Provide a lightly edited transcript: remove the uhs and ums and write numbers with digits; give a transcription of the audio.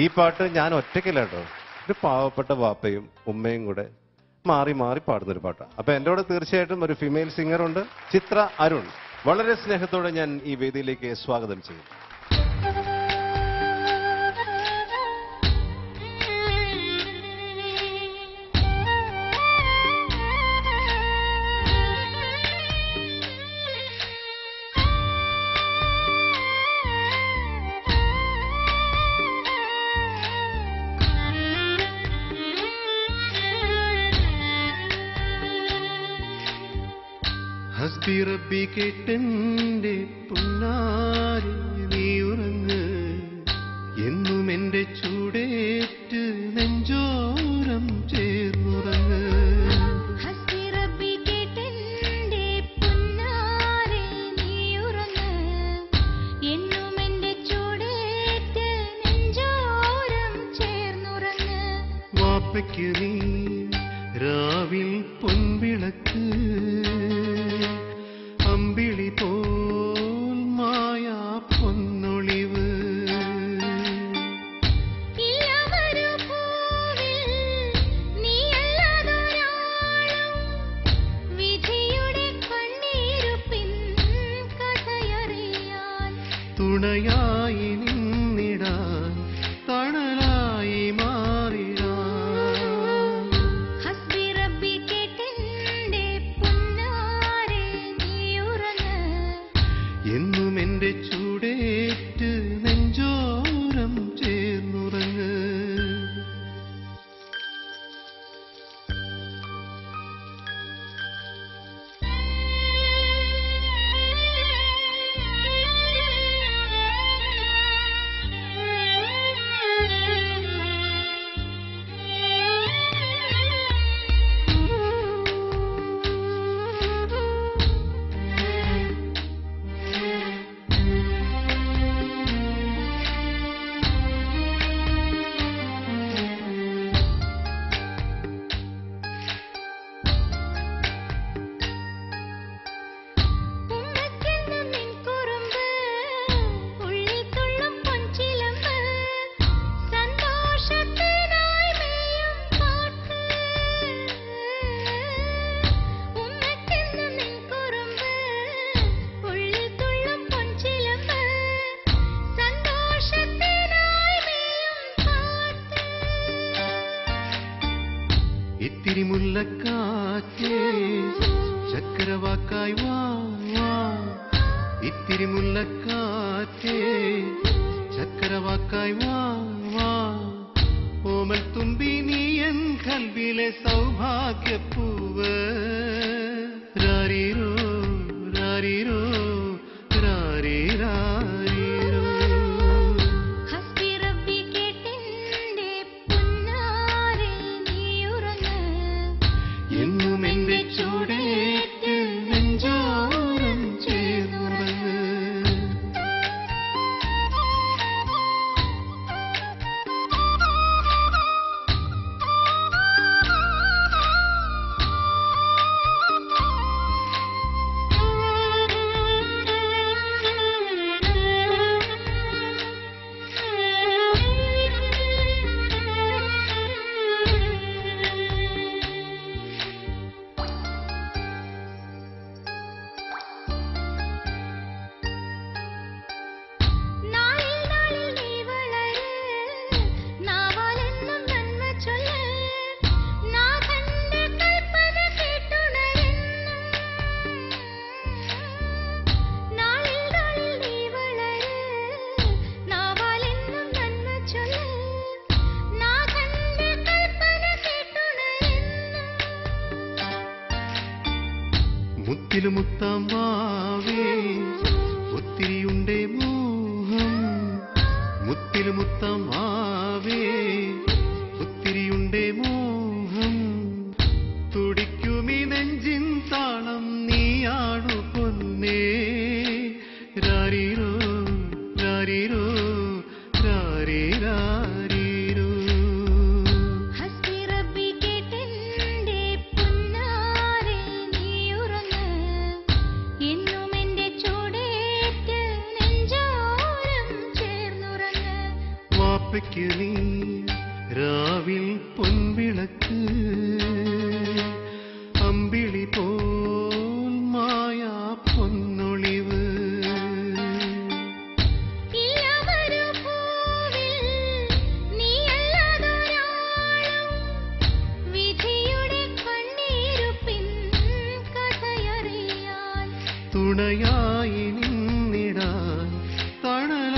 ഈ പാട്ട് ഞാൻ ഒറ്റയ്ക്കല്ല കേട്ടോ, ഒരു പാവപ്പെട്ട വാപ്പയും ഉമ്മയും കൂടെ മാറി മാറി പാടുന്നൊരു പാട്ടാണ്. അപ്പൊ എൻ്റെ കൂടെ തീർച്ചയായിട്ടും ഒരു ഫീമെയിൽ സിംഗർ ഉണ്ട്, ചിത്ര അരുൺ. വളരെ സ്നേഹത്തോടെ ഞാൻ ഈ വേദിയിലേക്ക് സ്വാഗതം ചെയ്യും. ഹസ്ബി റബ്ബി കേട്ടെന്റെ പുന്നാരി നീ ഉറങ്ങ്, എന്നും എന്റെ ചൂടേറ്റ് നെഞ്ചോരം ചേർന്നുറങ്ങ്. ഹസ്ബി റബ്ബി കേട്ടെന്റെ പുന്നാരി നീ ഉറങ്ങ്, എന്നും എന്റെ ചൂടേറ്റ് നെഞ്ചോരം ചേർന്നുറങ്ങ്. വാപ്പയ്ക്ക് നീ രാവിൽ പൊൻവിളക്ക്, അമ്പിളി പോൽ മായാ പൊന്നൊളിവ്. തുണയായി നിന്നിടാൻ തണലായി മാറിടാൻ. ഹസ്ബി റബ്ബി കേട്ടെന്റെ പുന്നാരി നീ ഉറങ്ങ്, എന്നും എന്റെ ചൂടേറ്റ് നെഞ്ചോരം ചേർന്നുറങ്ങ്. ഇത്തിരി മുല്ലക്കാറ്റേ ചക്കരവാക്കായി വാ വാ, ഇത്തിരി മുല്ലക്കാറ്റേ ചക്കരവാക്കായി വാ വാ. ഓമൽ തുമ്പി നീ എൻ കൽവിലെ സൗഭാഗ്യപ്പൂവ്. രാരീരോ രാരീരോ രാരീരാരീരോ. ഹസ്ബി റബ്ബി കേട്ടെന്റെ പുന്നാരി നീ ഉറങ്ങ്, എന്നും എന്റെ ചൂടേറ്റ് നെഞ്ചോരം ചേർന്നുറങ്ങ്. മുത്തിലു മുത്താം വാവേ ഒത്തിരിയുണ്ടേ മോഹം, മുത്തിലു മുത്താം വാവേ ഒത്തിരിയുണ്ടേ മോഹം. തുടിക്കുമീ നെഞ്ചിൻ താളം നീയാണു പൊന്നേ. രാരീരോ രാരീരോ രാരീരാരീരോ. ഹസ്ബി റബ്ബി കേട്ടെന്റെ പുന്നാരി നീ ഉറങ്ങ്, എന്നും എന്റെ ചൂടേറ്റ് നെഞ്ചോരം ചേർന്നുറങ്ങ്. വാപ്പയ്ക്ക് എനിക്ക് നീ രാവിൽ പൊൻവിളക്ക് അമ്പിളി പോൽ മായാ പൊന്നൊളിവ് തുണയായി നിന്നിടാൻ തണല